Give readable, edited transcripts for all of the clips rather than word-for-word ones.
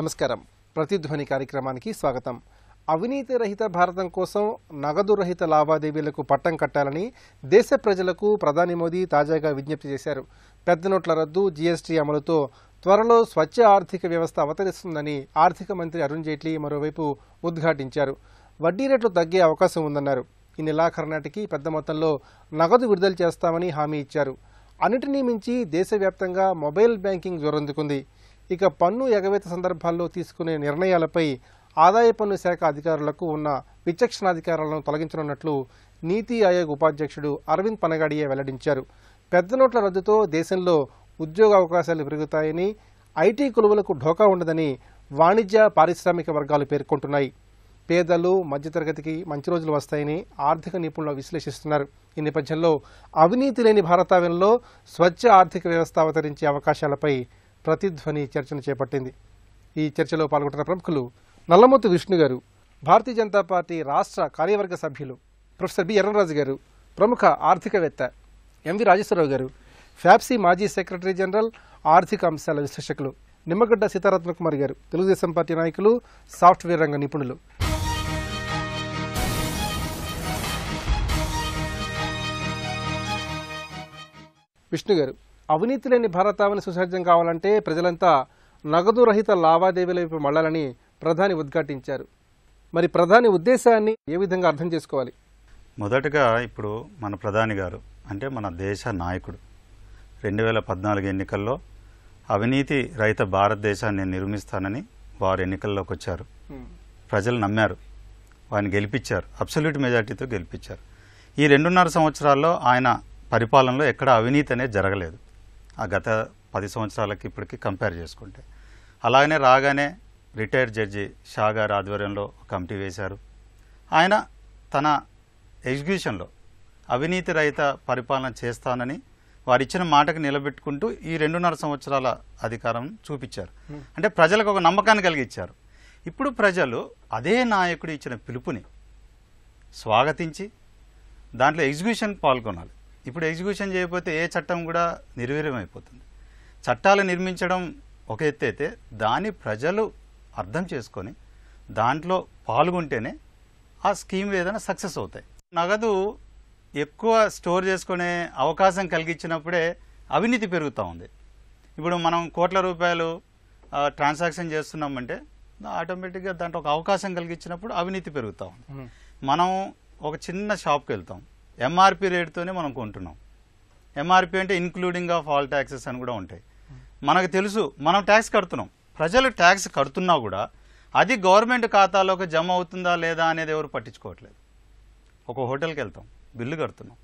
నమస్కారం. ప్రతిధ్వని కార్యక్రమానికి స్వాగతం. అవినీతి రహిత భారతం కోసం నగదు రహిత లావాదేవీలకు పట్టం కట్టాలని దేశ ప్రజలకు ప్రధాని మోదీ తాజాగా విజ్ఞప్తి చేశారు. పెద్ద నోట్ల రద్దు, జీఎస్టీ అమలుతో త్వరలో స్వచ్ఛ ఆర్థిక వ్యవస్థ అవతరిస్తుందని ఆర్థిక మంత్రి అరుణ్ జైట్లీ మరోవైపు ఉద్ఘాటించారు. వడ్డీ రేట్లు తగ్గే అవకాశం ఉందన్నారు. ఈ నెలాఖరు నాటికి పెద్ద మొత్తంలో నగదు విడుదల చేస్తామని హామీ ఇచ్చారు. అన్నిటినీ మించి దేశవ్యాప్తంగా మొబైల్ బ్యాంకింగ్ జోరందుకుంది. ఇక పన్ను ఎగవేత సందర్భాల్లో తీసుకునే నిర్ణయాలపై ఆదాయ పన్ను శాఖ అధికారులకు ఉన్న విచక్షణాధికారాలను తొలగించనున్నట్లు నీతి ఆయోగ్ ఉపాధ్యక్షుడు అరవింద్ పనగాడియే వెల్లడించారు. పెద్ద నోట్ల రద్దుతో దేశంలో ఉద్యోగ అవకాశాలు పెరుగుతాయని, ఐటీ కొలువులకు ఢోకా ఉండదని వాణిజ్య పారిశ్రామిక వర్గాలు పేర్కొంటున్నాయి. పేదలు, మధ్యతరగతికి మంచి రోజులు వస్తాయని ఆర్థిక నిపుణులు విశ్లేషిస్తున్నారు. ఈ నేపథ్యంలో అవినీతి లేని భారతావనిలో స్వచ్ఛ ఆర్థిక వ్యవస్థ అవతరించే అవకాశాలపై ప్రతిధ్వని చర్చను చేపట్టింది. ఈ చర్చలో పాల్గొంటున్న ప్రముఖులు నల్లమోతు విష్ణు గారు, భారతీయ జనతా పార్టీ రాష్ట్ర కార్యవర్గ సభ్యులు ప్రొఫెసర్ బి ఎర్రరాజు గారు, ప్రముఖ ఆర్థికవేత్త ఎంవి రాజేశ్వరరావు గారు, ఫ్యాప్సీ మాజీ సెక్రటరీ జనరల్, ఆర్థిక అంశాల విశ్లేషకులు నిమ్మగడ్డ సీతారత్న కుమార్ గారు, తెలుగుదేశం పార్టీ నాయకులు, సాఫ్ట్వేర్ రంగ నిపుణులు. విష్ణు గారు, అవినీతి లేని భారతావని సుసజ్జం కావాలంటే ప్రజలంతా నగదు రహిత లావాదేవీల వైపు మళ్లాలని ప్రధాని ఉద్ఘాటించారు. మరి ప్రధాని ఉద్దేశాన్ని ఏ విధంగా అర్థం చేసుకోవాలి? మొదటగా ఇప్పుడు మన ప్రధాని గారు అంటే మన దేశ నాయకుడు 2014 ఎన్నికల్లో అవినీతి రహిత భారతదేశాన్ని నిర్మిస్తానని వారు ఎన్నికల్లోకి వచ్చారు. ప్రజలు నమ్మారు, వారిని గెలిపించారు, అబ్సల్యూట్ మెజార్టీతో గెలిపించారు. ఈ 2.5 సంవత్సరాల్లో ఆయన పరిపాలనలో ఎక్కడ అవినీతి అనేది జరగలేదు. ఆ గత 10 సంవత్సరాలకి ఇప్పటికి కంపేర్ చేసుకుంటే. అలాగనే రాగానే రిటైర్డ్ జడ్జి షా గారి ఆధ్వర్యంలో కమిటీ వేశారు. ఆయన తన ఎగ్జిక్యూషన్లో అవినీతి రహిత పరిపాలన చేస్తానని వారిచ్చిన మాటకు నిలబెట్టుకుంటూ ఈ 2.5 సంవత్సరాల అధికారం చూపించారు. అంటే ప్రజలకు ఒక నమ్మకాన్ని కలిగించారు. ఇప్పుడు ప్రజలు అదే నాయకుడు ఇచ్చిన పిలుపుని స్వాగతించి దాంట్లో ఎగ్జిక్యూషన్ పాల్గొనాలి. ఇప్పుడు ఎగ్జిక్యూషన్ చేయకపోతే ఏ చట్టం కూడా నిర్వీర్యం అయిపోతుంది. చట్టాలు నిర్మించడం ఒక ఎత్తు అయితే దాన్ని ప్రజలు అర్థం చేసుకొని దాంట్లో పాల్గొంటేనే ఆ స్కీమ్లు ఏదైనా సక్సెస్ అవుతాయి. నగదు ఎక్కువ స్టోర్ చేసుకునే అవకాశం కలిగించినప్పుడే అవినీతి పెరుగుతూ ఉంది. ఇప్పుడు మనం కోట్ల రూపాయలు ట్రాన్సాక్షన్ చేస్తున్నామంటే ఆటోమేటిక్గా దాంట్లో ఒక అవకాశం కలిగించినప్పుడు అవినీతి పెరుగుతూ ఉంది. మనం ఒక చిన్న షాప్కి వెళ్తాం, ఎంఆర్పి రేటుతోనే మనం కొంటున్నాం. ఎంఆర్పి అంటే ఇన్క్లూడింగ్ ఆఫ్ ఆల్ ట్యాక్సెస్ అని కూడా ఉంటాయి. మనకు తెలుసు మనం ట్యాక్స్ కడుతున్నాం. ప్రజలు ట్యాక్స్ కడుతున్నా కూడా అది గవర్నమెంట్ ఖాతాలోకి జమ అవుతుందా లేదా అనేది ఎవరు పట్టించుకోవట్లేదు. ఒక హోటల్కి వెళ్తాం, బిల్లు కడుతున్నాం,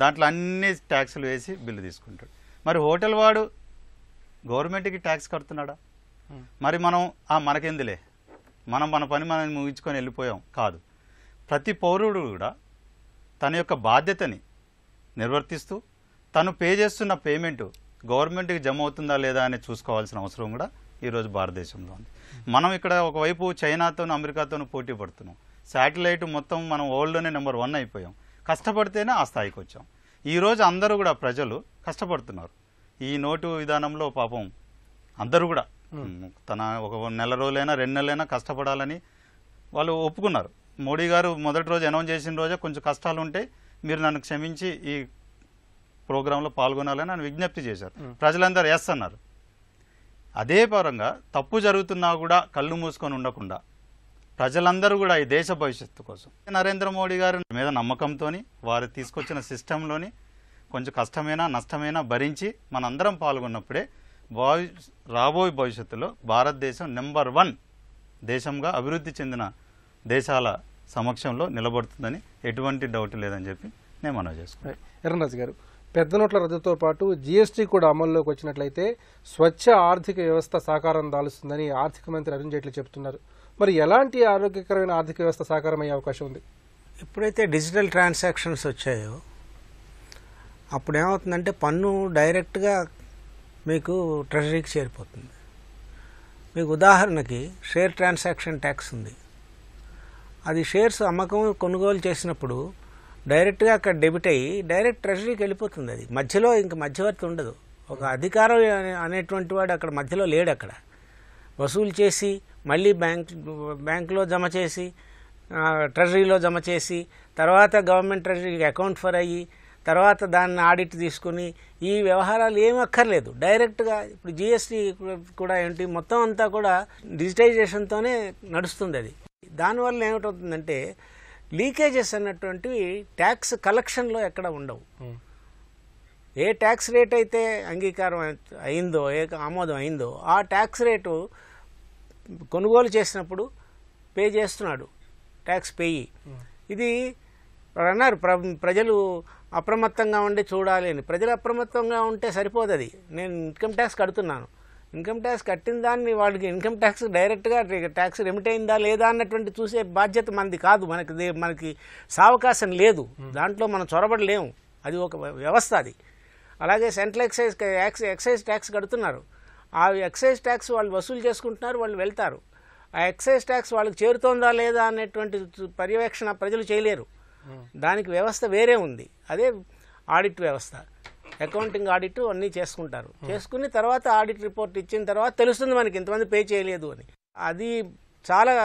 దాంట్లో అన్ని ట్యాక్సులు వేసి బిల్లు తీసుకుంటాడు. మరి హోటల్ వాడు గవర్నమెంట్కి ట్యాక్స్ కడుతున్నాడా? మరి మనం మనకెందులే, మన పని మనం ముగించుకొని వెళ్ళిపోయాం కాదు. ప్రతి పౌరుడు కూడా తన యొక్క బాధ్యతని నిర్వర్తిస్తూ తను పే చేస్తున్న పేమెంటు గవర్నమెంట్కి జమ అవుతుందా లేదా అని చూసుకోవాల్సిన అవసరం కూడా ఈరోజు భారతదేశంలో ఉంది. మనం ఇక్కడ ఒకవైపు చైనాతోనూ అమెరికాతోనూ పోటీ పడుతున్నాం. శాటిలైట్ మొత్తం మనం వరల్డ్లోనే నెంబర్ 1 అయిపోయాం. కష్టపడితేనే ఆ స్థాయికి వచ్చాం. ఈరోజు అందరూ కూడా ప్రజలు కష్టపడుతున్నారు. ఈ నోటు విధానంలో పాపం అందరూ కూడా తన ఒక నెల రోజులైనా 2 నెలలైనా కష్టపడాలని వాళ్ళు ఒప్పుకున్నారు. మోడీ గారు మొదటి రోజు అనౌన్స్ చేసిన రోజే కొంచెం కష్టాలు ఉంటాయి, మీరు నన్ను క్షమించి ఈ ప్రోగ్రాంలో పాల్గొనాలని ఆయన విజ్ఞప్తి చేశారు. ప్రజలందరూ ఎస్ అన్నారు. అదే పరంగా తప్పు జరుగుతున్నా కూడా కళ్ళు మూసుకొని ఉండకుండా ప్రజలందరూ కూడా ఈ దేశ భవిష్యత్తు కోసం నరేంద్ర మోడీ గారి మీద నమ్మకంతో వారు తీసుకొచ్చిన సిస్టంలోని కొంచెం కష్టమైనా నష్టమైనా భరించి మనందరం పాల్గొన్నప్పుడే రాబోయే భవిష్యత్తులో భారతదేశం నెంబర్ 1 దేశంగా అభివృద్ధి చెందిన దేశాల సమక్షంలో నిలబడుతుందని ఎటువంటి డౌట్ లేదని చెప్పి నేను మనవి చేసుకున్నాను. ఎర్రరాజు గారు, పెద్ద నోట్ల రద్దుతో పాటు జీఎస్టీ కూడా అమల్లోకి వచ్చినట్లయితే స్వచ్ఛ ఆర్థిక వ్యవస్థ సాకారం దాలుస్తుందని ఆర్థిక మంత్రి అరుణ్ జైట్లీ చెబుతున్నారు. మరి ఎలాంటి ఆరోగ్యకరమైన ఆర్థిక వ్యవస్థ సాకారం అయ్యే అవకాశం ఉంది? ఎప్పుడైతే డిజిటల్ ట్రాన్సాక్షన్స్ వచ్చాయో అప్పుడు ఏమవుతుందంటే పన్ను డైరెక్ట్గా మీకు ట్రెజరీకి చేరిపోతుంది. మీకు ఉదాహరణకి షేర్ ట్రాన్సాక్షన్ ట్యాక్స్ ఉంది. అది షేర్స్ అమ్మకం కొనుగోలు చేసినప్పుడు డైరెక్ట్గా అక్కడ డెబిట్ అయ్యి డైరెక్ట్ ట్రెజరీకి వెళ్ళిపోతుంది. అది మధ్యలో ఇంక మధ్యవర్తి ఉండదు. ఒక అధికారం అనేటువంటి వాడు అక్కడ మధ్యలో లేడు. అక్కడ వసూలు చేసి మళ్ళీ బ్యాంకులో జమ చేసి ట్రెజరీలో జమ చేసి తర్వాత గవర్నమెంట్ ట్రెజరీకి అకౌంట్ ఫర్ అయ్యి తర్వాత దాన్ని ఆడిట్ తీసుకుని ఈ వ్యవహారాలు ఏమీ అక్కర్లేదు. డైరెక్ట్గా ఇప్పుడు జిఎస్టీ కూడా ఏంటి మొత్తం అంతా కూడా డిజిటైజేషన్తోనే నడుస్తుంది. అది దానివల్ల ఏమిటవుతుందంటే లీకేజెస్ అన్నటువంటివి ట్యాక్స్ కలెక్షన్లో ఎక్కడ ఉండవు. ఏ ట్యాక్స్ రేట్ అయితే అంగీకారం అయిందో, ఏ ఆమోదం అయిందో ఆ ట్యాక్స్ రేటు కొనుగోలు చేసినప్పుడు పే చేస్తున్నాడు ట్యాక్స్ పేయి. ఇది అన్నారు ప్రజలు అప్రమత్తంగా ఉండి చూడాలి అని. ప్రజలు అప్రమత్తంగా ఉంటే సరిపోదు. అది నేను ఇన్కమ్ ట్యాక్స్ కడుతున్నాను, ఇన్కమ్ ట్యాక్స్ కట్టిన దాన్ని వాళ్ళకి ఇన్కమ్ ట్యాక్స్ డైరెక్ట్గా ట్యాక్స్ రెమిట్ అయిందా లేదా అన్నటువంటి చూసే బాధ్యత మనది కాదు. మనకి సావకాశం లేదు, దాంట్లో మనం చొరబడలేము. అది ఒక వ్యవస్థ. అది అలాగే సెంట్రల్ ఎక్సైజ్ ట్యాక్స్ కడుతున్నారు. ఆ ఎక్సైజ్ ట్యాక్స్ వాళ్ళు వసూలు చేసుకుంటున్నారు, వాళ్ళు వెళ్తారు. ఆ ఎక్సైజ్ ట్యాక్స్ వాళ్ళకి చేరుతోందా లేదా అనేటువంటి పర్యవేక్షణ ప్రజలు చేయలేరు. దానికి వ్యవస్థ వేరే ఉంది. అదే ఆడిట్ వ్యవస్థ. అకౌంటింగ్ ఆడిట్ అన్నీ చేసుకుంటారు. చేసుకుని తర్వాత ఆడిట్ రిపోర్ట్ ఇచ్చిన తర్వాత తెలుస్తుంది మనకి ఇంతమంది పే చేయలేదు అని. అది చాలా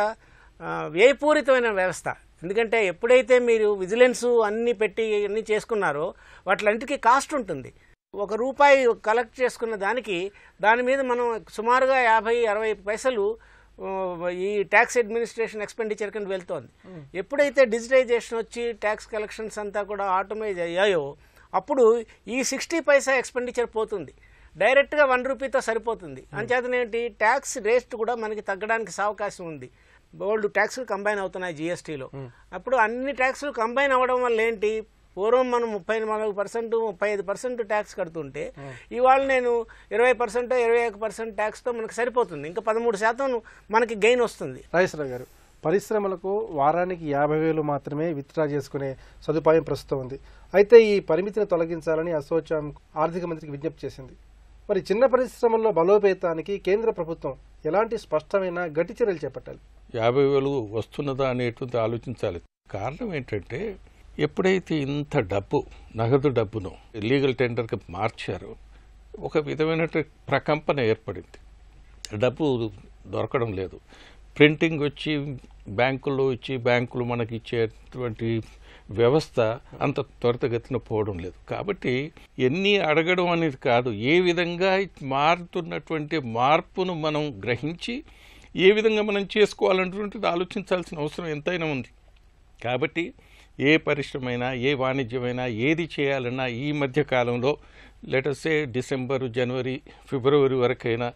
వ్యయపూరితమైన వ్యవస్థ. ఎందుకంటే ఎప్పుడైతే మీరు విజిలెన్స్ అన్నీ పెట్టి అన్నీ చేసుకున్నారో వాటిలంటికి కాస్ట్ ఉంటుంది. ₹1 కలెక్ట్ చేసుకున్న దాని మీద మనం సుమారుగా 50-60 పైసలు ఈ ట్యాక్స్ అడ్మినిస్ట్రేషన్ ఎక్స్పెండిచర్ కింద వెళ్తోంది. ఎప్పుడైతే డిజిటైజేషన్ వచ్చి ట్యాక్స్ కలెక్షన్స్ అంతా కూడా ఆటోమైజ్ అయ్యాయో అప్పుడు ఈ 60 పైసా ఎక్స్పెండిచర్ పోతుంది. డైరెక్ట్గా ₹1తో సరిపోతుంది. అంచేతనేంటి ట్యాక్స్ రేట్ కూడా మనకి తగ్గడానికి అవకాశం ఉంది. బోల్డ్ ట్యాక్స్లు కంబైన్ అవుతున్నాయి జిఎస్టీలో. అప్పుడు అన్ని ట్యాక్స్లు కంబైన్ అవ్వడం వల్ల ఏంటి, పూర్వం మనం 34%, 35% ట్యాక్స్ కడుతుంటే ఇవాళ నేను 20%, 21% ట్యాక్స్తో మనకు సరిపోతుంది. ఇంకా 13% మనకి గెయిన్ వస్తుంది. రాజేశ్వరరావు గారు, పరిశ్రమలకు వారానికి 50,000 మాత్రమే విత్డ్రా చేసుకునే సదుపాయం ప్రస్తుతం ఉంది. అయితే ఈ పరిమితిని తొలగించాలని అసోచాం ఆర్థిక మంత్రికి విజ్ఞప్తి చేసింది. మరి చిన్న పరిశ్రమల్లో బలోపేతానికి కేంద్ర ప్రభుత్వం ఎలాంటి స్పష్టమైన గట్టి చర్యలు చేపట్టాలి? 50,000 వస్తున్నదా అనేటువంటి ఆలోచించాలి. కారణం ఏంటంటే ఎప్పుడైతే ఇంత డబ్బు, నగదు డబ్బును లీగల్ టెండర్కి మార్చారో ఒక విధమైన ప్రకంపన ఏర్పడింది. డబ్బు దొరకడం లేదు. ప్రింటింగ్ వచ్చి బ్యాంకుల్లో ఇచ్చి బ్యాంకులు మనకి ఇచ్చేటువంటి వ్యవస్థ అంత త్వరితగతిన పోవడం లేదు. కాబట్టి ఎన్ని అడగడం అనేది కాదు, ఏ విధంగా మారుతున్నటువంటి మార్పును మనం గ్రహించి ఏ విధంగా మనం చేసుకోవాలన్నటువంటిది ఆలోచించాల్సిన అవసరం ఎంతైనా ఉంది. కాబట్టి ఏ పరిశ్రమైనా, ఏ వాణిజ్యమైనా, ఏది చేయాలన్నా ఈ మధ్య కాలంలో లెటర్సే డిసెంబరు, జనవరి, ఫిబ్రవరి వరకైనా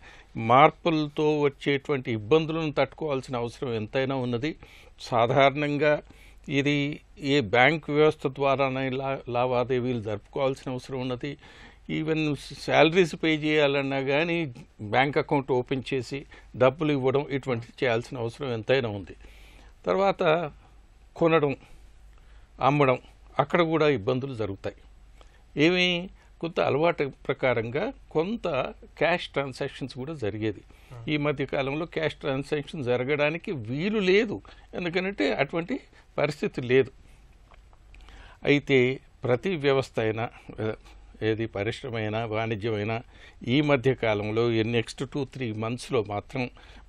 మార్పులతో వచ్చేటువంటి ఇబ్బందులను తట్టుకోవాల్సిన అవసరం ఎంతైనా ఉన్నది. సాధారణంగా ఇది ఏ బ్యాంక్ వ్యవస్థ ద్వారానే లావాదేవీలు జరుపుకోవాల్సిన అవసరం ఉన్నది. ఈవెన్ శాలరీస్ పే చేయాలన్నా కానీ బ్యాంక్ అకౌంట్ ఓపెన్ చేసి డబ్బులు ఇవ్వడం ఇటువంటివి చేయాల్సిన అవసరం ఎంతైనా ఉంది. తర్వాత కొనడం, అమ్మడం, అక్కడ కూడా ఇబ్బందులు జరుగుతాయి. ఏమి కొంత అలవాటు ప్రకారంగా కొంత క్యాష్ ట్రాన్సాక్షన్స్ కూడా జరిగేది. ఈ మధ్య కాలంలో క్యాష్ ట్రాన్సాక్షన్ జరగడానికి వీలు లేదు. ఎందుకంటే అటువంటి పరిస్థితి లేదు. అయితే ప్రతి వ్యవస్థ అయినా, ఏది పరిశ్రమైనా, వాణిజ్యమైనా ఈ మధ్య కాలంలో నెక్స్ట్ 2-3 మంత్స్లో మాత్రం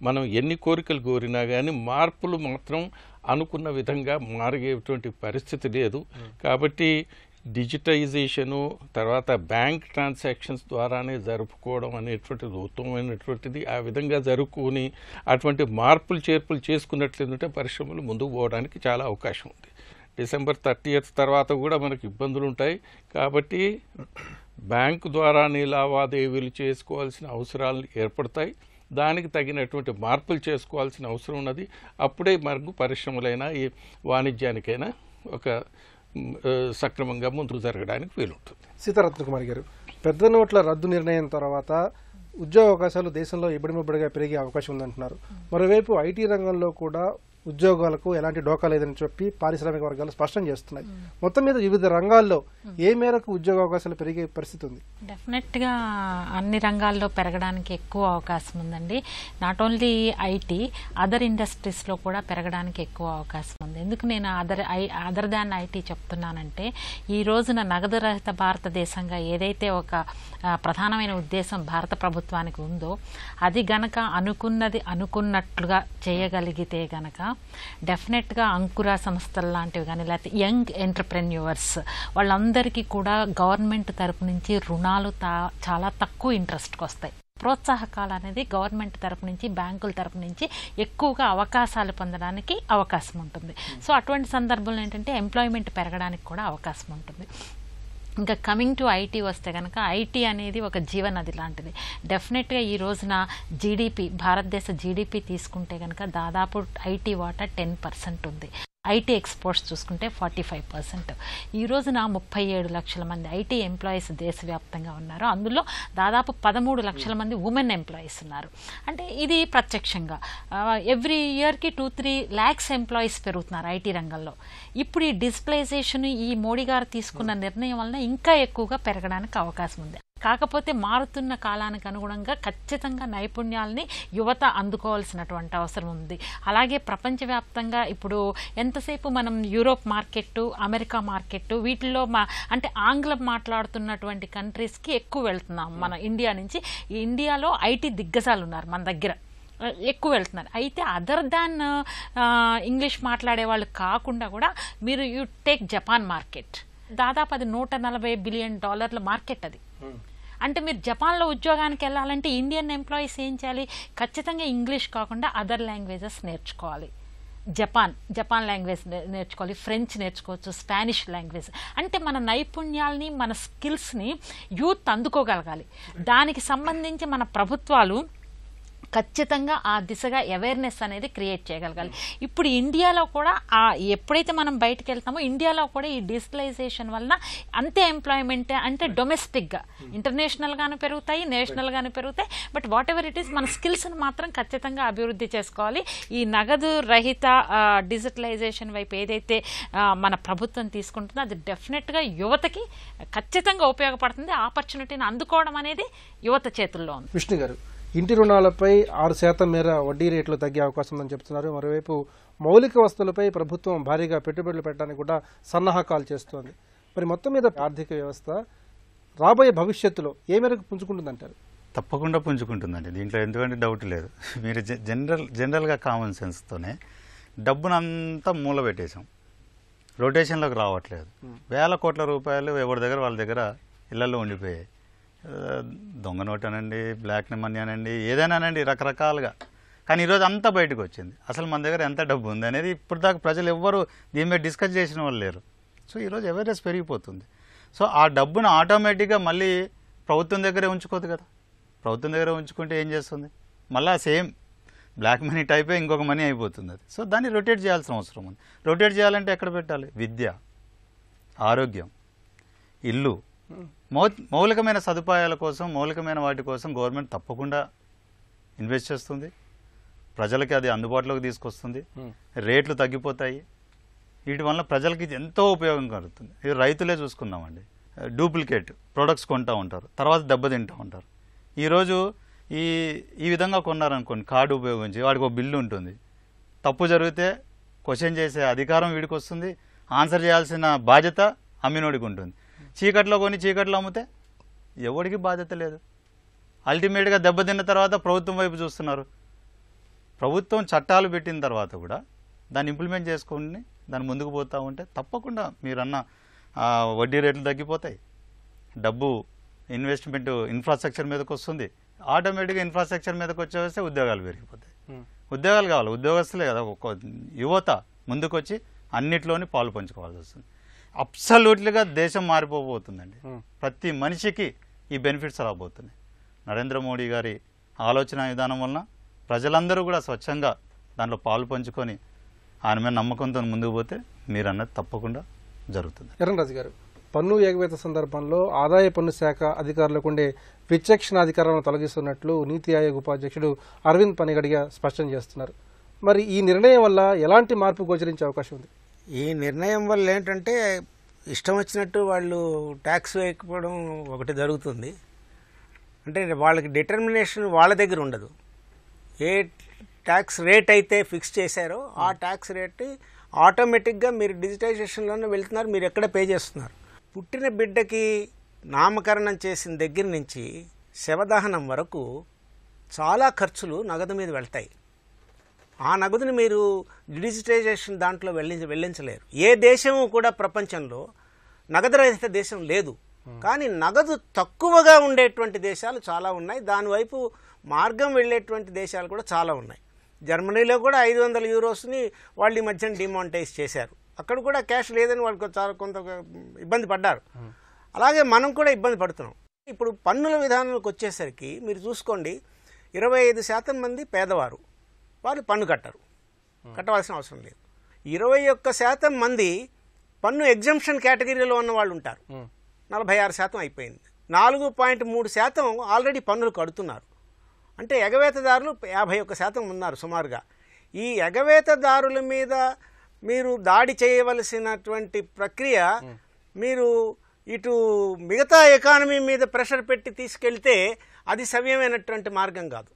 మనం ఎన్ని కోరికలు కోరినా కానీ మార్పులు మాత్రం అనుకున్న విధంగా మారేటువంటి పరిస్థితి లేదు. కాబట్టి డిజిటైజేషను, తర్వాత బ్యాంక్ ట్రాన్సాక్షన్స్ ద్వారానే జరుపుకోవడం అనేటువంటిది ఉత్తమమైనటువంటిది. ఆ విధంగా జరుపుకొని అటువంటి మార్పులు చేర్పులు చేసుకున్నట్లేదంటే పరిశ్రమలు ముందుకు పోవడానికి చాలా అవకాశం ఉంది. డిసెంబర్ 30th తర్వాత కూడా మనకు ఇబ్బందులు ఉంటాయి. కాబట్టి బ్యాంకు ద్వారానే లావాదేవీలు చేసుకోవాల్సిన అవసరాలు ఏర్పడతాయి. దానికి తగినటువంటి మార్పులు చేసుకోవాల్సిన అవసరం ఉన్నది. అప్పుడే మనకు పరిశ్రమలైనా, ఈ వాణిజ్యానికైనా ఒక సక్రమంగా ముందుకు జరగడానికి వీలుంటుంది. సీతారత్న కుమార్ గారు, పెద్ద నోట్ల రద్దు నిర్ణయం తర్వాత ఉద్యోగ అవకాశాలు దేశంలో ఇబ్బడిముబ్బడిగా పెరిగే అవకాశం ఉందంటున్నారు. మరోవైపు ఐటీ రంగంలో కూడా ఉద్యోగాలకు ఎలాంటి డోకా లేదని చెప్పి పారిశ్రామిక వర్గాలు స్పష్టం చేస్తున్నాయి. మొత్తం మీద వివిధ రంగాల్లో ఏ మేరకు ఉద్యోగ అవకాశాలు పెరిగే పరిస్థితి ఉంది? డెఫినెట్గా అన్ని రంగాల్లో పెరగడానికి ఎక్కువ అవకాశం ఉందండి. నాట్ ఓన్లీ ఐటీ, అదర్ ఇండస్ట్రీస్లో కూడా పెరగడానికి ఎక్కువ అవకాశం ఉంది. ఎందుకు నేను అదర్ దాన్ ఐటీ చెప్తున్నానంటే, ఈ రోజున నగదు రహిత భారతదేశంగా ఏదైతే ఒక ప్రధానమైన ఉద్దేశం భారత ప్రభుత్వానికి ఉందో, అది గనక అనుకున్నట్లుగా చేయగలిగితే గనక డెఫినెట్గా అంకుర సంస్థలు లాంటివి కానీ, లేకపోతే యంగ్ ఎంటర్ప్రెన్యూవర్స్ వాళ్ళందరికీ కూడా గవర్నమెంట్ తరపు నుంచి రుణాలు చాలా తక్కువ ఇంట్రెస్ట్కి వస్తాయి. ప్రోత్సాహకాలు అనేది గవర్నమెంట్ తరపు నుంచి, బ్యాంకుల తరపు నుంచి ఎక్కువగా అవకాశాలు పొందడానికి అవకాశం ఉంటుంది. సో అటువంటి సందర్భంలో ఏంటంటే ఎంప్లాయ్మెంట్ పెరగడానికి కూడా అవకాశం ఉంటుంది. ఇంకా కమింగ్ టు ఐటీ వస్తే కనుక, ఐటీ అనేది ఒక జీవనది లాంటిది. డెఫినెట్గా ఈ రోజున జీడిపి, భారతదేశ జీడిపి తీసుకుంటే కనుక దాదాపు ఐటీ వాటా 10% ఉంది. ఐటీ ఎక్స్పోర్ట్స్ చూసుకుంటే 45%. ఈ రోజున 37 లక్షల మంది ఐటీ ఎంప్లాయీస్ దేశవ్యాప్తంగా ఉన్నారు. అందులో దాదాపు 13 లక్షల మంది ఉమెన్ ఎంప్లాయీస్ ఉన్నారు. అంటే ఇది ప్రత్యక్షంగా ఎవ్రీ ఇయర్కి 2-3 lakhs ఎంప్లాయీస్ పెరుగుతున్నారు ఐటీ రంగంలో. ఇప్పుడు ఈ డిజిటలైజేషన్, ఈ మోడీ గారు తీసుకున్న నిర్ణయం వలన ఇంకా ఎక్కువగా పెరగడానికి అవకాశం ఉంది. కాకపోతే మారుతున్న కాలానికి అనుగుణంగా ఖచ్చితంగా నైపుణ్యాలని యువత అందుకోవాల్సినటువంటి అవసరం ఉంది. అలాగే ప్రపంచవ్యాప్తంగా ఇప్పుడు ఎంతసేపు మనం యూరోప్ మార్కెట్, అమెరికా మార్కెట్, వీటిల్లో అంటే ఆంగ్లం మాట్లాడుతున్నటువంటి కంట్రీస్కి ఎక్కువ వెళ్తున్నాం మన ఇండియా నుంచి. ఈ ఇండియాలో ఐటీ దిగ్గజాలు ఉన్నారు మన దగ్గర, ఎక్కువ వెళ్తున్నారు. అయితే అదర్ దాన్ ఇంగ్లీష్ మాట్లాడే వాళ్ళు కాకుండా కూడా మీరు యూ టేక్ జపాన్ మార్కెట్, దాదాపు అది $140 బిలియన్ మార్కెట్ అది. అంటే మీరు జపాన్లో ఉద్యోగానికి వెళ్ళాలంటే ఇండియన్ ఎంప్లాయీస్ ఏం చేయాలి? ఖచ్చితంగా ఇంగ్లీష్ కాకుండా అదర్ లాంగ్వేజెస్ నేర్చుకోవాలి. జపాన్ లాంగ్వేజ్ నేర్చుకోవాలి, ఫ్రెంచ్ నేర్చుకోవచ్చు, స్పానిష్ లాంగ్వేజ్. అంటే మన నైపుణ్యాలని, మన స్కిల్స్ని యూత్ అందుకోగలగాలి. దానికి సంబంధించి మన ప్రభుత్వాలు ఖచ్చితంగా ఆ దిశగా అవేర్నెస్ అనేది క్రియేట్ చేయగలగాలి. ఇప్పుడు ఇండియాలో కూడా ఎప్పుడైతే మనం బయటకు వెళ్తామో, ఇండియాలో కూడా ఈ డిజిటలైజేషన్ వలన అంతే ఎంప్లాయ్మెంట్, అంటే డొమెస్టిక్గా, ఇంటర్నేషనల్గాను పెరుగుతాయి, నేషనల్గాను పెరుగుతాయి. But what ever it is, మన స్కిల్స్ని మాత్రం ఖచ్చితంగా అభివృద్ధి చేసుకోవాలి. ఈ నగదు రహిత డిజిటలైజేషన్ వైపు ఏదైతే మన ప్రభుత్వం తీసుకుంటుందో అది డెఫినెట్గా యువతకి ఖచ్చితంగా ఉపయోగపడుతుంది. ఆపర్చునిటీని అందుకోవడం అనేది యువత చేతుల్లో ఉంది. విష్ణు గారు, ఇంటి రుణాలపై 6% మేర వడ్డీ రేట్లు తగ్గే అవకాశం ఉందని చెప్తున్నారు. మరోవైపు మౌలిక వస్తువులపై ప్రభుత్వం భారీగా పెట్టుబడులు పెట్టడానికి కూడా సన్నాహకాలు చేస్తోంది. మరి మొత్తం మీద ఆర్థిక వ్యవస్థ రాబోయే భవిష్యత్తులో ఏ మేరకు పుంజుకుంటుందంటారు? తప్పకుండా పుంజుకుంటుందండి, దీంట్లో ఎందుకంటే డౌట్ లేదు. మీరు జనరల్గా కామన్ సెన్స్తోనే డబ్బునంతా మూల పెట్టేశాం, రొటేషన్లోకి రావట్లేదు. వేల కోట్ల రూపాయలు ఎవరి దగ్గర వాళ్ళ దగ్గర ఇళ్లలో ఉండిపోయాయి. దొంగ నోట్ అనండి, బ్లాక్ మనీ అనండి, ఏదైనానండి, రకరకాలుగా. కానీ ఈరోజు అంతా బయటకు వచ్చింది. అసలు మన దగ్గర ఎంత డబ్బు ఉంది అనేది ఇప్పుడు దాకా ప్రజలు ఎవ్వరు దీని మీద డిస్కస్ చేసిన వాళ్ళు లేరు. సో ఈరోజు అవేర్నెస్ పెరిగిపోతుంది. సో ఆ డబ్బును ఆటోమేటిక్గా మళ్ళీ ప్రభుత్వం దగ్గరే ఉంచుకోదు కదా. ప్రభుత్వం దగ్గర ఉంచుకుంటే ఏం చేస్తుంది? మళ్ళీ సేమ్ బ్లాక్ మనీ టైపే ఇంకొక మనీ అయిపోతుంది అది. సో దాన్ని రొటేట్ చేయాల్సిన అవసరం ఉంది. రొటేట్ చేయాలంటే ఎక్కడ పెట్టాలి? విద్య, ఆరోగ్యం, ఇల్లు, మౌలికమైన సదుపాయాల కోసం, మౌలికమైన వాటి కోసం గవర్నమెంట్ తప్పకుండా ఇన్వెస్ట్ చేస్తుంది. ప్రజలకి అది అందుబాటులోకి తీసుకొస్తుంది. రేట్లు తగ్గిపోతాయి. వీటి వల్ల ప్రజలకి ఎంతో ఉపయోగం కలుగుతుంది. ఇది రైతులే చూసుకున్నామండి, డూప్లికేట్ ప్రొడక్ట్స్ కొంటూ ఉంటారు, తర్వాత దెబ్బతింటూ ఉంటారు. ఈరోజు ఈ విధంగా కొన్నారనుకోండి, కార్డు ఉపయోగించి, వాడికి ఒక బిల్లు ఉంటుంది. తప్పు జరిగితే క్వశ్చన్ చేసే అధికారం వీడికి వస్తుంది, ఆన్సర్ చేయాల్సిన బాధ్యత అమ్మినోడికి ఉంటుంది. చీకట్లో కొని చీకట్లో అమ్మితే ఎవరికి బాధ్యత లేదు. అల్టిమేట్గా దెబ్బతిన్న తర్వాత ప్రభుత్వం వైపు చూస్తున్నారు. ప్రభుత్వం చట్టాలు పెట్టిన తర్వాత కూడా దాన్ని ఇంప్లిమెంట్ చేసుకుని దాన్ని ముందుకు పోతూ ఉంటే తప్పకుండా మీరన్న వడ్డీ రేట్లు తగ్గిపోతాయి. డబ్బు ఇన్వెస్ట్మెంట్ ఇన్ఫ్రాస్ట్రక్చర్ మీదకి వస్తుంది. ఆటోమేటిక్గా ఇన్ఫ్రాస్ట్రక్చర్ మీదకి వచ్చేస్తే ఉద్యోగాలు పెరిగిపోతాయి. ఉద్యోగాలు కావాలి, ఉద్యోగస్తులే కదా. ఒక యువత ముందుకొచ్చి అన్నిట్లోని పాలు పంచుకోవాల్సి వస్తుంది. అబ్సల్యూట్లీగా దేశం మారిపోబోతుందండి. ప్రతి మనిషికి ఈ బెనిఫిట్స్ రాబోతున్నాయి. నరేంద్ర మోడీ గారి ఆలోచన విధానం వలన ప్రజలందరూ కూడా స్వచ్ఛంగా దాంట్లో పాలు పంచుకొని ఆయన మీద నమ్మకంతో ముందుకు పోతే మీరు అన్నది తప్పకుండా జరుగుతుంది. ఎర్రరాజు గారు, పన్ను ఎగవేత సందర్భంలో ఆదాయ పన్ను శాఖ అధికారులకు ఉండే విచక్షణ అధికారాలను తొలగిస్తున్నట్లు నీతి ఆయోగ్ ఉపాధ్యక్షుడు అరవింద్ పనిగడిగా స్పష్టం చేస్తున్నారు. మరి ఈ నిర్ణయం వల్ల ఎలాంటి మార్పు గోచరించే అవకాశం ఉంది? ఈ నిర్ణయం వల్ల ఏంటంటే ఇష్టం వచ్చినట్టు వాళ్ళు ట్యాక్స్ వేయకపోవడం ఒకటి జరుగుతుంది. అంటే వాళ్ళకి డిటర్మినేషన్ వాళ్ళ దగ్గర ఉండదు. ఏ ట్యాక్స్ రేట్ అయితే ఫిక్స్ చేశారో ఆ ట్యాక్స్ రేట్ ఆటోమేటిక్గా మీరు డిజిటైజేషన్లోనే వెళ్తున్నారు, మీరు ఎక్కడ పే చేస్తున్నారు. పుట్టిన బిడ్డకి నామకరణం చేసిన దగ్గర నుంచి శవదహనం వరకు చాలా ఖర్చులు నగదు మీద వెళ్తాయి. ఆ నగదుని మీరు డిజిటైజేషన్ దాంట్లో వెళ్ళించలేరు. ఏ దేశము కూడా ప్రపంచంలో నగదు రహిత దేశం లేదు. కానీ నగదు తక్కువగా ఉండేటువంటి దేశాలు చాలా ఉన్నాయి. దానివైపు మార్గం వెళ్ళేటువంటి దేశాలు కూడా చాలా ఉన్నాయి. జర్మనీలో కూడా 500 యూరోస్ని వాళ్ళు ఈ మధ్యన డిమానిటైజ్ చేశారు. అక్కడ కూడా క్యాష్ లేదని వాళ్ళు చాలా కొంత ఇబ్బంది పడ్డారు. అలాగే మనం కూడా ఇబ్బంది పడుతున్నాం. ఇప్పుడు పన్నుల విధానానికి వచ్చేసరికి మీరు చూసుకోండి, 25% మంది పేదవారు, వాళ్ళు పన్ను కట్టవలసిన అవసరం లేదు. 21% మంది పన్ను ఎగ్జంప్షన్ కేటగిరీలో ఉన్న వాళ్ళు ఉంటారు. 46% అయిపోయింది. 4.3% ఆల్రెడీ పన్నులు కడుతున్నారు. అంటే ఎగవేతదారులు 51% ఉన్నారు సుమారుగా. ఈ ఎగవేతదారుల మీద మీరు దాడి చేయవలసినటువంటి ప్రక్రియ మీరు ఇటు మిగతా ఎకానమీ మీద ప్రెషర్ పెట్టి తీసుకెళ్తే అది సవ్యమైనటువంటి మార్గం కాదు.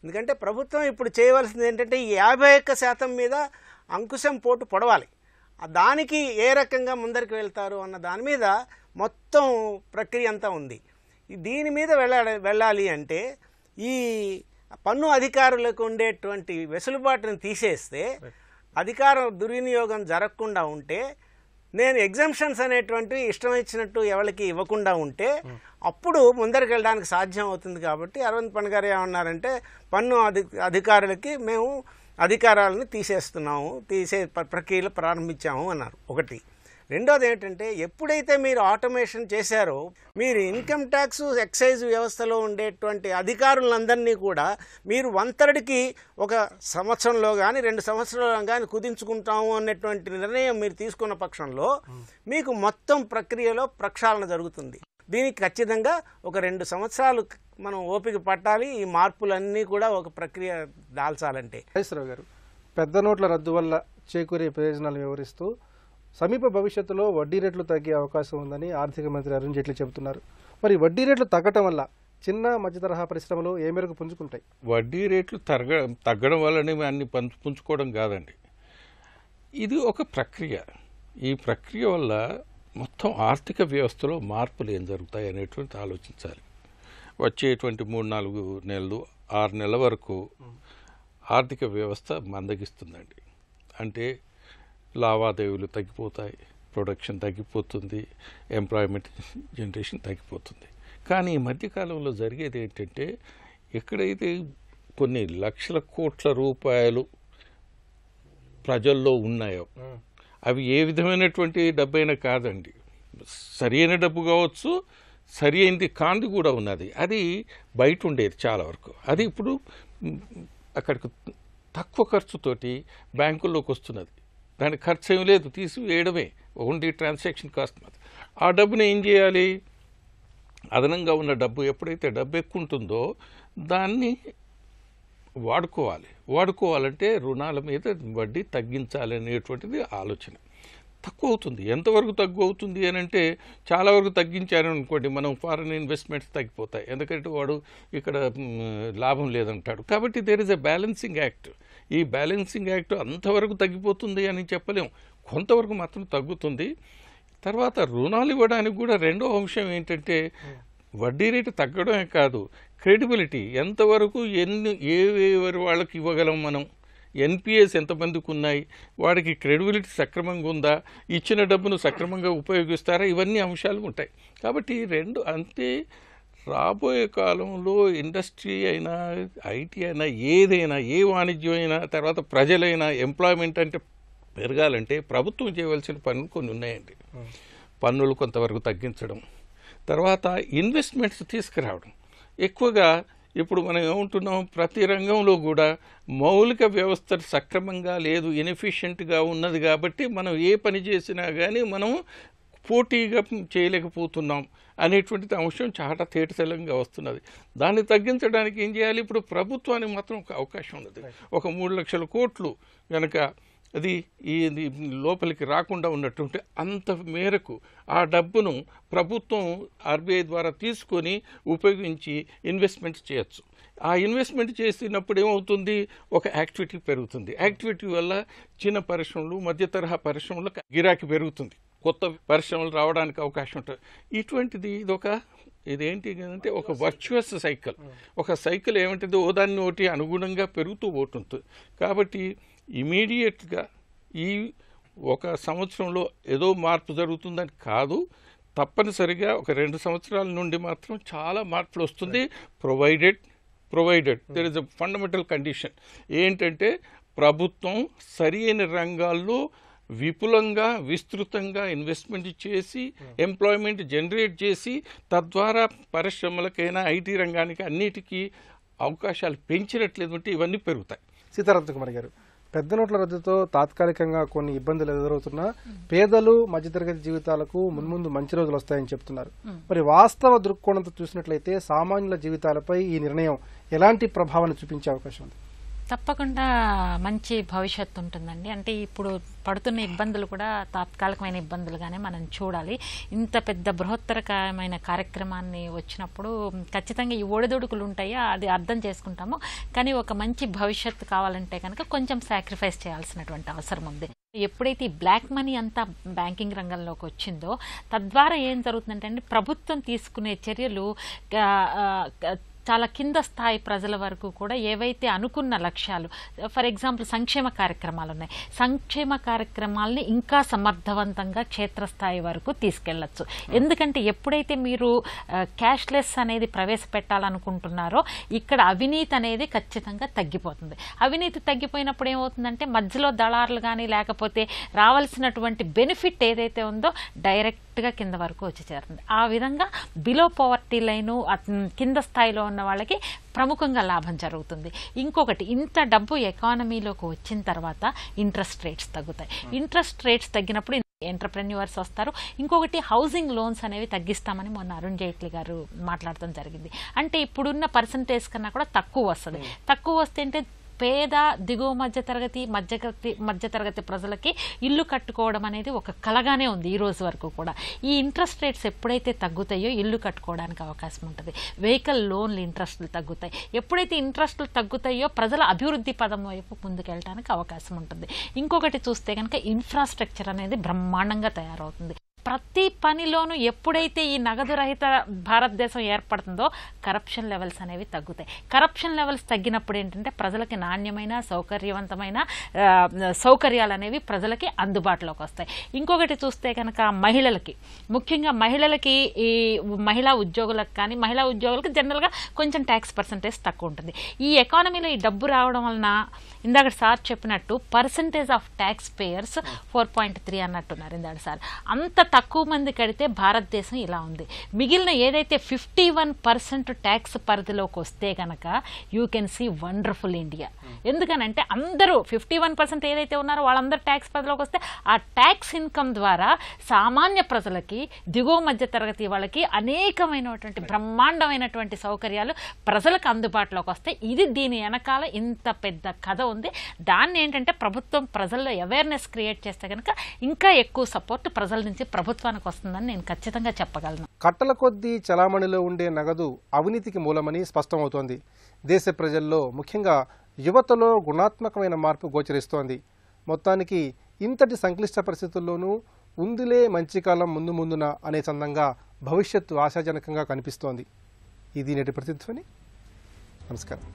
ఎందుకంటే ప్రభుత్వం ఇప్పుడు చేయవలసింది ఏంటంటే ఈ 51% మీద అంకుశం పోటు పొడవాలి. దానికి ఏ రకంగా ముందరికి వెళ్తారు అన్న దాని మీద మొత్తం ప్రక్రియ అంతా ఉంది. దీని మీద వెళ్ళాలి అంటే ఈ పన్ను అధికారులకు ఉండేటువంటి వెసులుబాటును తీసేస్తే, అధికారం దుర్వినియోగం జరగకుండా ఉంటే, నేను ఎగ్జంప్షన్స్ అనేటువంటివి ఇష్టం ఇచ్చినట్టు ఎవరికి ఇవ్వకుండా ఉంటే అప్పుడు ముందరికి వెళ్ళడానికి సాధ్యం అవుతుంది. కాబట్టి అరవింద్ పన్ను గారు ఏమన్నారంటే పన్ను అధికారులకి మేము అధికారాలను తీసే ప్రక్రియలు ప్రారంభించాము అన్నారు. ఒకటి. రెండోది ఏంటంటే ఎప్పుడైతే మీరు ఆటోమేషన్ చేశారో మీరు ఇన్కమ్ ట్యాక్స్ ఎక్సైజ్ వ్యవస్థలో ఉండేటువంటి అధికారులందరినీ కూడా మీరు వంతడికి ఒక సంవత్సరంలో కానీ 2 సంవత్సరాలు కానీ కుదించుకుంటాము అనేటువంటి నిర్ణయం మీరు తీసుకున్న పక్షంలో మీకు మొత్తం ప్రక్రియలో ప్రక్షాళన జరుగుతుంది. దీనికి ఖచ్చితంగా ఒక 2 సంవత్సరాలు మనం ఓపిక పట్టాలి. ఈ మార్పులన్నీ కూడా ఒక ప్రక్రియ దాల్చాలంటే. హరీశ్రావు గారు, పెద్ద నోట్ల రద్దు వల్ల చేకూరే ప్రయోజనాలు వివరిస్తూ సమీప భవిష్యత్తులో వడ్డీ రేట్లు తగ్గే అవకాశం ఉందని ఆర్థిక మంత్రి అరుణ్ జైట్లీ చెబుతున్నారు. మరి వడ్డీ రేట్లు తగ్గటం వల్ల చిన్న మధ్య తరహా పరిశ్రమలు ఏ మేరకు పుంజుకుంటాయి? వడ్డీ రేట్లు తగ్గడం వల్లనే అన్ని పుంజుకోవడం కాదండి. ఇది ఒక ప్రక్రియ. ఈ ప్రక్రియ వల్ల మొత్తం ఆర్థిక వ్యవస్థలో మార్పులు ఏం జరుగుతాయి అనేటువంటి ఆలోచించాలి. వచ్చేటువంటి 3-4 నెలలు 6 నెలల వరకు ఆర్థిక వ్యవస్థ మందగిస్తుందండి. అంటే లావాదేవీలు తగ్గిపోతాయి, ప్రొడక్షన్ తగ్గిపోతుంది, ఎంప్లాయ్మెంట్ జనరేషన్ తగ్గిపోతుంది. కానీ ఈ మధ్యకాలంలో జరిగేది ఏంటంటే ఎక్కడైతే కొన్ని లక్షల కోట్ల రూపాయలు ప్రజల్లో ఉన్నాయో అవి ఏ విధమైనటువంటి డబ్బు అయినా కాదండి, సరి అయిన డబ్బు కావచ్చు, సరి అయింది కాంది కూడా ఉన్నది. అది బయట ఉండేది చాలా వరకు. అది ఇప్పుడు అక్కడికి తక్కువ ఖర్చుతోటి బ్యాంకుల్లోకి వస్తున్నది. దానికి ఖర్చు ఏమి లేదు, తీసివేయడమే, ఓన్లీ ట్రాన్సాక్షన్ కాస్ట్ మాత్రం. ఆ డబ్బుని ఏం చేయాలి? అదనంగా ఉన్న డబ్బు, ఎప్పుడైతే డబ్బు ఎక్కువ ఉంటుందో దాన్ని వాడుకోవాలంటే రుణాల మీద వడ్డీ తగ్గించాలి అనేటువంటిది ఆలోచన. తక్కువ అవుతుంది. ఎంతవరకు తక్కువ అవుతుంది అని అంటే చాలా వరకు తగ్గించారనుకోండి, మనం ఫారెన్ ఇన్వెస్ట్మెంట్స్ తగ్గిపోతాయి. ఎందుకంటే వాడు ఇక్కడ లాభం లేదంటాడు. కాబట్టి there is a balancing act. ఈ బ్యాలెన్సింగ్ యాక్ట్ అంతవరకు తగ్గిపోతుంది అని చెప్పలేం, కొంతవరకు మాత్రం తగ్గుతుంది. తర్వాత రుణాలు ఇవ్వడానికి కూడా రెండో అంశం ఏంటంటే వడ్డీ రేటు తగ్గడమే కాదు, క్రెడిబిలిటీ. ఎంతవరకు ఎవరి వాళ్ళకి ఇవ్వగలం మనం, ఎన్పిఎస్ ఎంతమందికి ఉన్నాయి, వాడికి క్రెడిబిలిటీ సక్రమంగా ఉందా, ఇచ్చిన డబ్బును సక్రమంగా ఉపయోగిస్తారా, ఇవన్నీ అంశాలు ఉంటాయి. కాబట్టి అంతే రాబోయే కాలంలో ఇండస్ట్రీ అయినా, ఐటీ అయినా, ఏదైనా, ఏ వాణిజ్యం అయినా, తర్వాత ప్రజలైనా ఎంప్లాయ్మెంట్ అంటే పెరగాలంటే ప్రభుత్వం చేయవలసిన పనులు కొన్ని ఉన్నాయండి. పన్నులు కొంతవరకు తగ్గించడం, తర్వాత ఇన్వెస్ట్మెంట్స్ తీసుకురావడం. ఎక్కువగా ఇప్పుడు మనం ఏమంటున్నాం, ప్రతి రంగంలో కూడా మౌలిక వ్యవస్థ సక్రమంగా లేదు, ఇన్ఎఫిషియెంట్గా ఉన్నది. కాబట్టి మనం ఏ పని చేసినా కానీ మనం పోటీగా చేయలేకపోతున్నాం. అనేటువంటిది అంశం చాలా తేటతెల్లంగా వస్తున్నది. దాన్ని తగ్గించడానికి ఏం చేయాలి? ఇప్పుడు ప్రభుత్వానికి మాత్రం ఒక అవకాశం ఉన్నది. ఒక 3 లక్షల కోట్లు కనుక అది ఈ లోపలికి రాకుండా ఉన్నట్టుంటే అంత మేరకు ఆ డబ్బును ప్రభుత్వం ఆర్బీఐ ద్వారా తీసుకొని ఉపయోగించి ఇన్వెస్ట్మెంట్ చేయొచ్చు. ఆ ఇన్వెస్ట్మెంట్ చేసినప్పుడు ఏమవుతుంది? ఒక యాక్టివిటీ పెరుగుతుంది. యాక్టివిటీ వల్ల చిన్న పరిశ్రమలు, మధ్య తరహా పరిశ్రమలకు గిరాకీ పెరుగుతుంది, కొత్త పరిశ్రమలు రావడానికి అవకాశం ఉంటుంది. ఇటువంటిది ఇదేంటి అంటే ఒక వర్చువస్ సైకిల్. ఒక సైకిల్ ఏమంటుంది? ఓదాన్ని ఒకటి అనుగుణంగా పెరుగుతూ పోతుంది. కాబట్టి ఇమీడియట్గా ఈ 1 సంవత్సరంలో ఏదో మార్పు జరుగుతుందని కాదు, తప్పనిసరిగా ఒక 2 సంవత్సరాల నుండి మాత్రం చాలా మార్పులు వస్తుంది. Provided there is a fundamental condition ఏంటంటే ప్రభుత్వం సరి అయిన రంగాల్లో విపులంగా విస్తృతంగా ఇన్వెస్ట్మెంట్ చేసి ఎంప్లాయ్మెంట్ జనరేట్ చేసి తద్వారా పరిశ్రమలకైనా ఐటీ రంగానికి అన్నిటికీ అవకాశాలు పెంచినట్లేదు అంటే ఇవన్నీ పెరుగుతాయి. సీతారామ కుమార్ గారు, పెద్ద నోట్ల రద్దుతో తాత్కాలికంగా కొన్ని ఇబ్బందులు ఎదురవుతున్నా పేదలు మధ్యతరగతి జీవితాలకు మున్ముందు మంచి రోజులు వస్తాయని చెప్తున్నారు. మరి వాస్తవ దృక్కోణంతో చూసినట్లయితే సామాన్యుల జీవితాలపై ఈ నిర్ణయం ఎలాంటి ప్రభావాన్ని చూపించే అవకాశం ఉంది? తప్పకుండా మంచి భవిష్యత్తు ఉంటుందండి. అంటే ఇప్పుడు పడుతున్న ఇబ్బందులు కూడా తాత్కాలికమైన ఇబ్బందులుగానే మనం చూడాలి. ఇంత పెద్ద బృహత్తరకమైన కార్యక్రమాన్ని వచ్చినప్పుడు ఖచ్చితంగా ఈ ఒడిదుడుకులు ఉంటాయి, అది అర్థం చేసుకుంటాము. కానీ ఒక మంచి భవిష్యత్తు కావాలంటే కనుక కొంచెం సాక్రిఫైస్ చేయాల్సినటువంటి అవసరం ఉంది. ఎప్పుడైతే ఈ బ్లాక్ మనీ అంతా బ్యాంకింగ్ రంగంలోకి వచ్చిందో తద్వారా ఏం జరుగుతుందంటే ప్రభుత్వం తీసుకునే చర్యలు చాలా కింద స్థాయి ప్రజల వరకు కూడా ఏవైతే అనుకున్న లక్ష్యాలు, ఫర్ ఎగ్జాంపుల్ సంక్షేమ కార్యక్రమాలు ఉన్నాయి, సంక్షేమ కార్యక్రమాలని ఇంకా సమర్థవంతంగా క్షేత్రస్థాయి వరకు తీసుకెళ్లొచ్చు. ఎందుకంటే ఎప్పుడైతే మీరు క్యాష్లెస్ అనేది ప్రవేశపెట్టాలనుకుంటున్నారో ఇక్కడ అవినీతి అనేది ఖచ్చితంగా తగ్గిపోతుంది. అవినీతి తగ్గిపోయినప్పుడు ఏమవుతుందంటే మధ్యలో దళారులు కానీ లేకపోతే రావాల్సినటువంటి బెనిఫిట్ ఏదైతే ఉందో డైరెక్ట్గా కింద వరకు వచ్చి చేరుతుంది. ఆ విధంగా బిలో పవర్టీ లైను కింద స్థాయిలో ఉన్న వాళ్ళకి ప్రముఖంగా లాభం జరుగుతుంది. ఇంకొకటి, ఇంత డబ్బు ఎకానమీలోకి వచ్చిన తర్వాత ఇంట్రెస్ట్ రేట్స్ తగ్గుతాయి. ఇంట్రెస్ట్ రేట్స్ తగ్గినప్పుడు ఎంటర్ప్రెన్యూర్స్ వస్తారు. ఇంకొకటి, హౌసింగ్ లోన్స్ అనేవి తగ్గిస్తామని మొన్న అరుణ్ జైట్లీ గారు మాట్లాడటం జరిగింది. అంటే ఇప్పుడున్న పర్సంటేజ్ కన్నా కూడా తక్కువ వస్తుంది. తక్కువ వస్తే అంటే పేద దిగువ మధ్యతరగతి ప్రజలకి ఇల్లు కట్టుకోవడం అనేది ఒక కలగానే ఉంది ఈ రోజు వరకు కూడా. ఈ ఇంట్రెస్ట్ రేట్స్ ఎప్పుడైతే తగ్గుతాయో ఇల్లు కట్టుకోవడానికి అవకాశం ఉంటుంది. వెహికల్ లోన్లు ఇంట్రెస్ట్లు తగ్గుతాయి. ఎప్పుడైతే ఇంట్రెస్ట్లు తగ్గుతాయో ప్రజల అభివృద్ధి పదం వైపు ముందుకెళ్ళడానికి అవకాశం ఉంటుంది. ఇంకొకటి చూస్తే కనుక ఇన్ఫ్రాస్ట్రక్చర్ అనేది బ్రహ్మాండంగా తయారవుతుంది. ప్రతి పనిలోనూ ఎప్పుడైతే ఈ నగదు రహిత భారతదేశం ఏర్పడుతుందో కరప్షన్ లెవెల్స్ అనేవి తగ్గుతాయి. కరప్షన్ లెవెల్స్ తగ్గినప్పుడు ఏంటంటే ప్రజలకి నాణ్యమైన సౌకర్యవంతమైన సౌకర్యాలు అనేవి ప్రజలకి అందుబాటులోకి వస్తాయి. ఇంకొకటి చూస్తే కనుక మహిళలకి, ముఖ్యంగా మహిళలకి, ఈ మహిళా ఉద్యోగులకు కానీ, మహిళా ఉద్యోగులకు జనరల్గా కొంచెం ట్యాక్స్ పర్సంటేజ్ తక్కువ ఉంటుంది. ఈ ఎకానమీలో ఈ డబ్బు రావడం వలన ఇందాక సార్ చెప్పినట్టు పర్సంటేజ్ ఆఫ్ ట్యాక్స్ పేయర్స్ 4.3 అన్నట్టున్నారు ఇందాక సార్. అంత తక్కువ మంది కడితే భారతదేశం ఇలా ఉంది. మిగిలిన ఏదైతే 51% ట్యాక్స్ పరిధిలోకి వస్తే కనుక you can see wonderful India. ఎందుకనంటే అందరూ 51% ఏదైతే ఉన్నారో వాళ్ళందరూ ట్యాక్స్ పరిధిలోకి వస్తే ఆ ట్యాక్స్ ఇన్కమ్ ద్వారా సామాన్య ప్రజలకి, దిగువ మధ్య తరగతి వాళ్ళకి అనేకమైనటువంటి బ్రహ్మాండమైనటువంటి సౌకర్యాలు ప్రజలకు అందుబాటులోకి వస్తాయి. ఇది దీని వెనకాల ఇంత పెద్ద కథ ఉంది. దాన్ని ఏంటంటే ప్రభుత్వం ప్రజల్లో అవేర్నెస్ క్రియేట్ చేస్తే కనుక ఇంకా ఎక్కువ సపోర్ట్ ప్రజల నుంచి ప్రభుత్వానికి వస్తుందని నేను ఖచ్చితంగా చెప్పగలను. కట్టల కొద్దీ చలామణిలో ఉండే నగదు అవినీతికి మూలమని స్పష్టమవుతోంది. దేశ ప్రజల్లో ముఖ్యంగా యువతలో గుణాత్మకమైన మార్పు గోచరిస్తోంది. మొత్తానికి ఇంతటి సంక్లిష్ట పరిస్థితుల్లోనూ ఉందిలే మంచి కాలం ముందు ముందున అనే చందంగా భవిష్యత్తు ఆశాజనకంగా కనిపిస్తోంది. ఇది నేటి ప్రతిధ్వని. నమస్కారం.